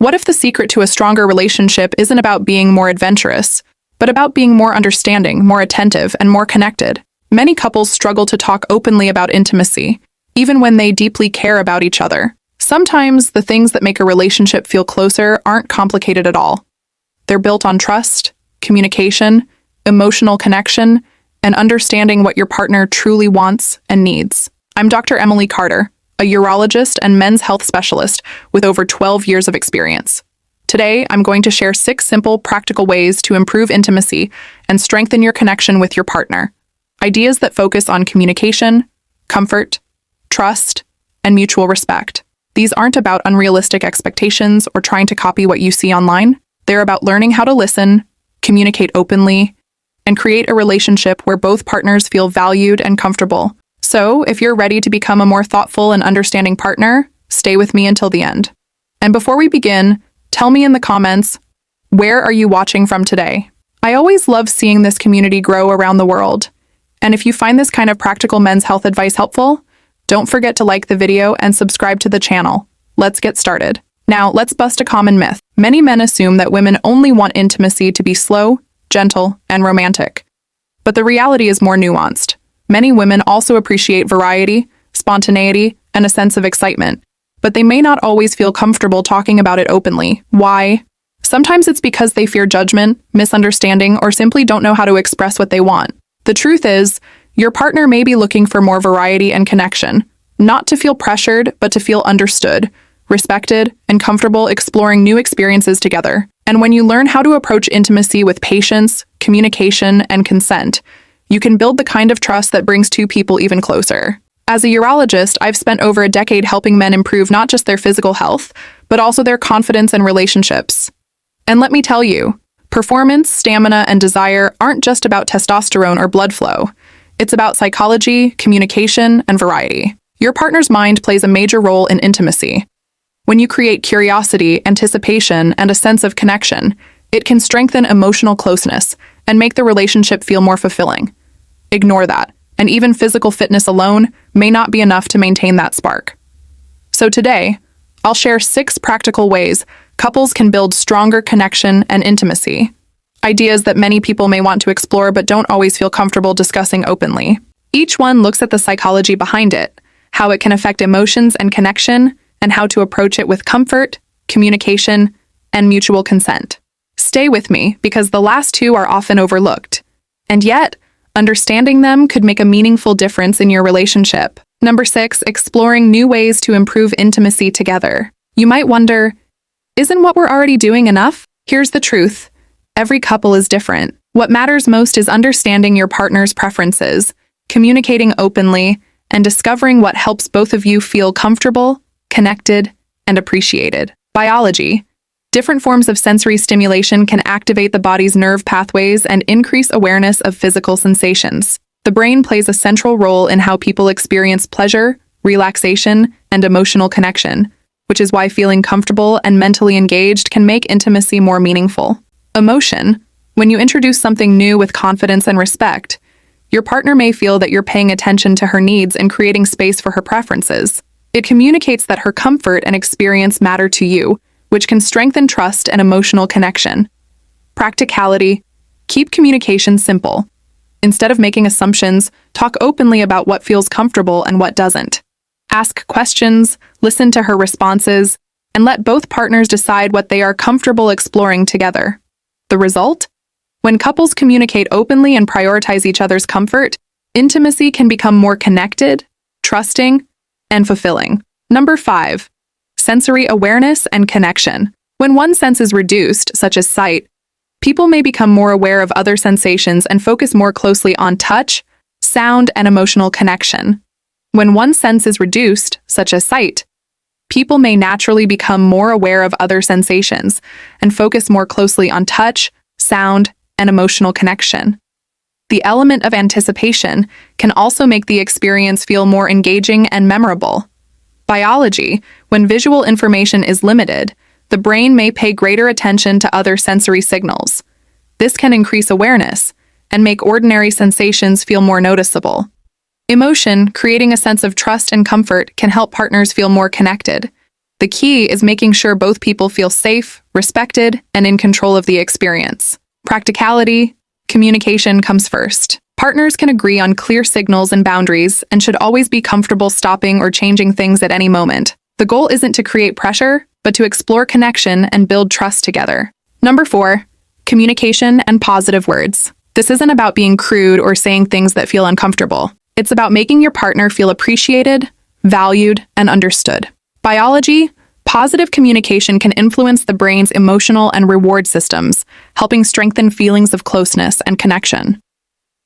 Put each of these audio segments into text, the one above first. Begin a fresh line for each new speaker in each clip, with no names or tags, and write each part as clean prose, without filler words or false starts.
What if the secret to a stronger relationship isn't about being more adventurous, but about being more understanding, more attentive, and more connected? Many couples struggle to talk openly about intimacy, even when they deeply care about each other. Sometimes the things that make a relationship feel closer aren't complicated at all. They're built on trust, communication, emotional connection, and understanding what your partner truly wants and needs. I'm Dr. Emily Carter, a urologist and men's health specialist with over 12 years of experience. Today, I'm going to share 6 simple, practical ways to improve intimacy and strengthen your connection with your partner. Ideas that focus on communication, comfort, trust, and mutual respect. These aren't about unrealistic expectations or trying to copy what you see online. They're about learning how to listen, communicate openly, and create a relationship where both partners feel valued and comfortable. So, if you're ready to become a more thoughtful and understanding partner, stay with me until the end. And before we begin, tell me in the comments, where are you watching from today? I always love seeing this community grow around the world. And if you find this kind of practical men's health advice helpful, don't forget to like the video and subscribe to the channel. Let's get started. Now, let's bust a common myth. Many men assume that women only want intimacy to be slow, gentle, and romantic. But the reality is more nuanced. Many women also appreciate variety, spontaneity, and a sense of excitement, but they may not always feel comfortable talking about it openly. Why? Sometimes it's because they fear judgment, misunderstanding, or simply don't know how to express what they want. The truth is, your partner may be looking for more variety and connection, not to feel pressured, but to feel understood, respected, and comfortable exploring new experiences together. And when you learn how to approach intimacy with patience, communication, and consent, you can build the kind of trust that brings two people even closer. As a urologist, I've spent over a decade helping men improve not just their physical health, but also their confidence and relationships. And let me tell you, performance, stamina, and desire aren't just about testosterone or blood flow. It's about psychology, communication, and variety. Your partner's mind plays a major role in intimacy. When you create curiosity, anticipation, and a sense of connection, it can strengthen emotional closeness and make the relationship feel more fulfilling. Ignore that, and even physical fitness alone may not be enough to maintain that spark. So today, I'll share 6 practical ways couples can build stronger connection and intimacy. Ideas that many people may want to explore but don't always feel comfortable discussing openly. Each one looks at the psychology behind it, how it can affect emotions and connection, and how to approach it with comfort, communication, and mutual consent. Stay with me because the last 2 are often overlooked. And yet, understanding them could make a meaningful difference in your relationship. Number 6, exploring new ways to improve intimacy together. You might wonder, isn't what we're already doing enough? Here's the truth. Every couple is different. What matters most is understanding your partner's preferences, communicating openly, and discovering what helps both of you feel comfortable, connected, and appreciated. Biology. Different forms of sensory stimulation can activate the body's nerve pathways and increase awareness of physical sensations. The brain plays a central role in how people experience pleasure, relaxation, and emotional connection, which is why feeling comfortable and mentally engaged can make intimacy more meaningful. Emotion. When you introduce something new with confidence and respect, your partner may feel that you're paying attention to her needs and creating space for her preferences. It communicates that her comfort and experience matter to you, which can strengthen trust and emotional connection. Practicality. Keep communication simple. Instead of making assumptions, talk openly about what feels comfortable and what doesn't. Ask questions, listen to her responses, and let both partners decide what they are comfortable exploring together. The result? When couples communicate openly and prioritize each other's comfort, intimacy can become more connected, trusting, and fulfilling. Number 5. Sensory awareness and connection. When one sense is reduced, such as sight, people may become more aware of other sensations and focus more closely on touch, sound, and emotional connection. When one sense is reduced, such as sight, people may naturally become more aware of other sensations and focus more closely on touch, sound, and emotional connection. The element of anticipation can also make the experience feel more engaging and memorable. Biology. When visual information is limited, the brain may pay greater attention to other sensory signals. This can increase awareness and make ordinary sensations feel more noticeable. Emotion, creating a sense of trust and comfort, can help partners feel more connected. The key is making sure both people feel safe, respected, and in control of the experience. Practicality, communication comes first. Partners can agree on clear signals and boundaries and should always be comfortable stopping or changing things at any moment. The goal isn't to create pressure, but to explore connection and build trust together. Number 4, communication and positive words. This isn't about being crude or saying things that feel uncomfortable. It's about making your partner feel appreciated, valued, and understood. Biology, positive communication can influence the brain's emotional and reward systems, helping strengthen feelings of closeness and connection.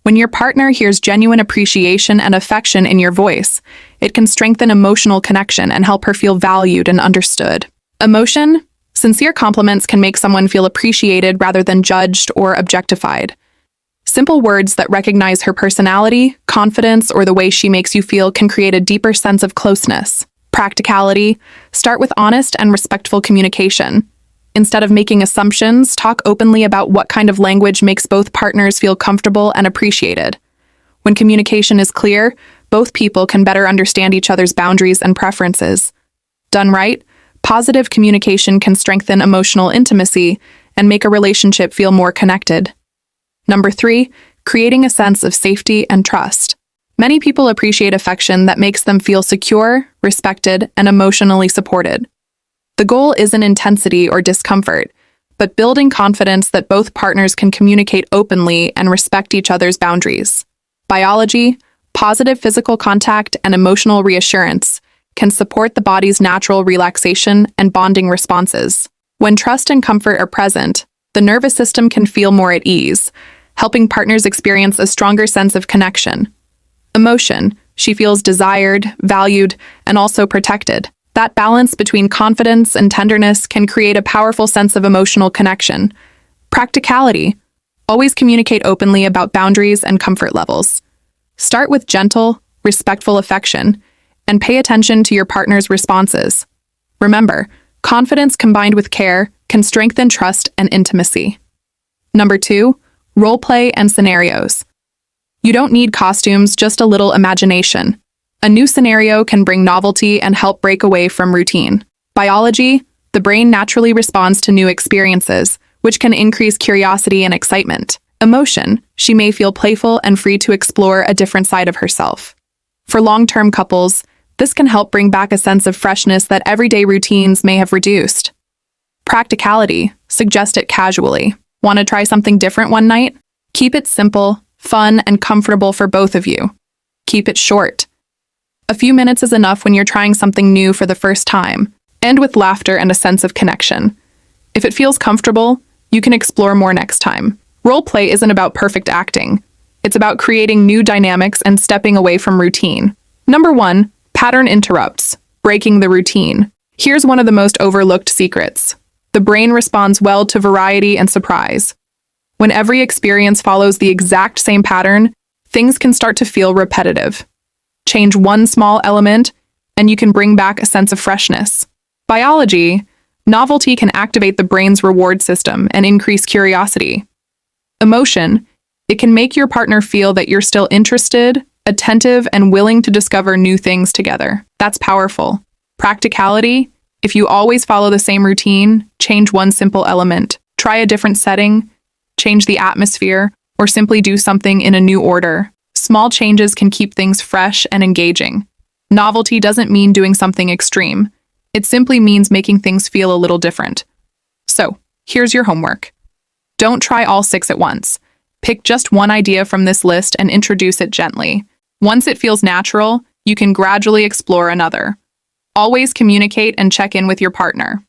When your partner hears genuine appreciation and affection in your voice, it can strengthen emotional connection and help her feel valued and understood. Emotion, sincere compliments can make someone feel appreciated rather than judged or objectified. Simple words that recognize her personality, confidence, or the way she makes you feel can create a deeper sense of closeness. Practicality, start with honest and respectful communication. Instead of making assumptions, talk openly about what kind of language makes both partners feel comfortable and appreciated. When communication is clear, both people can better understand each other's boundaries and preferences. Done right, positive communication can strengthen emotional intimacy and make a relationship feel more connected. Number 3, creating a sense of safety and trust. Many people appreciate affection that makes them feel secure, respected, and emotionally supported. The goal isn't intensity or discomfort, but building confidence that both partners can communicate openly and respect each other's boundaries. Biology, positive physical contact, and emotional reassurance can support the body's natural relaxation and bonding responses. When trust and comfort are present, the nervous system can feel more at ease, helping partners experience a stronger sense of connection. Emotion, she feels desired, valued, and also protected. That balance between confidence and tenderness can create a powerful sense of emotional connection. Practicality, always communicate openly about boundaries and comfort levels. Start with gentle, respectful affection, and pay attention to your partner's responses. Remember, confidence combined with care can strengthen trust and intimacy. Number 2, role play and scenarios. You don't need costumes, just a little imagination. A new scenario can bring novelty and help break away from routine. Biology, the brain naturally responds to new experiences, which can increase curiosity and excitement. Emotion, she may feel playful and free to explore a different side of herself. For long-term couples, this can help bring back a sense of freshness that everyday routines may have reduced. Practicality, suggest it casually. Want to try something different one night? Keep it simple, fun, and comfortable for both of you. Keep it short. A few minutes is enough when you're trying something new for the first time. End with laughter and a sense of connection. If it feels comfortable, you can explore more next time. Role play isn't about perfect acting. It's about creating new dynamics and stepping away from routine. Number 1, pattern interrupts, breaking the routine. Here's one of the most overlooked secrets. The brain responds well to variety and surprise. When every experience follows the exact same pattern, things can start to feel repetitive. Change one small element, and you can bring back a sense of freshness. Biology, novelty can activate the brain's reward system and increase curiosity. Emotion, it can make your partner feel that you're still interested, attentive, and willing to discover new things together. That's powerful. Practicality, if you always follow the same routine, change one simple element. Try a different setting, change the atmosphere, or simply do something in a new order. Small changes can keep things fresh and engaging. Novelty doesn't mean doing something extreme. It simply means making things feel a little different. So, here's your homework. Don't try all 6 at once. Pick just one idea from this list and introduce it gently. Once it feels natural, you can gradually explore another. Always communicate and check in with your partner.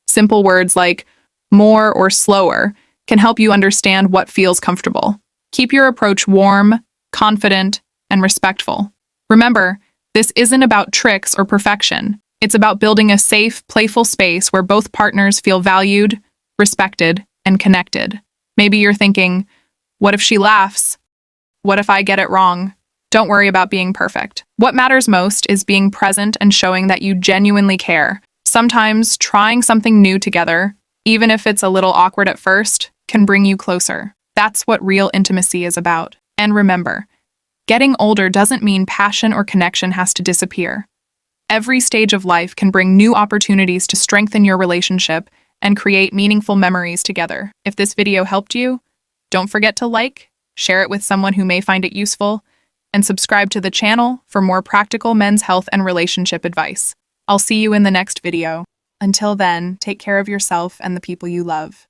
Simple words like more or slower can help you understand what feels comfortable. Keep your approach warm, confident, and respectful. Remember, this isn't about tricks or perfection. It's about building a safe, playful space where both partners feel valued, respected, and connected. Maybe you're thinking, what if she laughs? What if I get it wrong? Don't worry about being perfect. What matters most is being present and showing that you genuinely care. Sometimes trying something new together, even if it's a little awkward at first, can bring you closer. That's what real intimacy is about. And remember, getting older doesn't mean passion or connection has to disappear. Every stage of life can bring new opportunities to strengthen your relationship and create meaningful memories together. If this video helped you, don't forget to like, share it with someone who may find it useful, and subscribe to the channel for more practical men's health and relationship advice. I'll see you in the next video. Until then, take care of yourself and the people you love.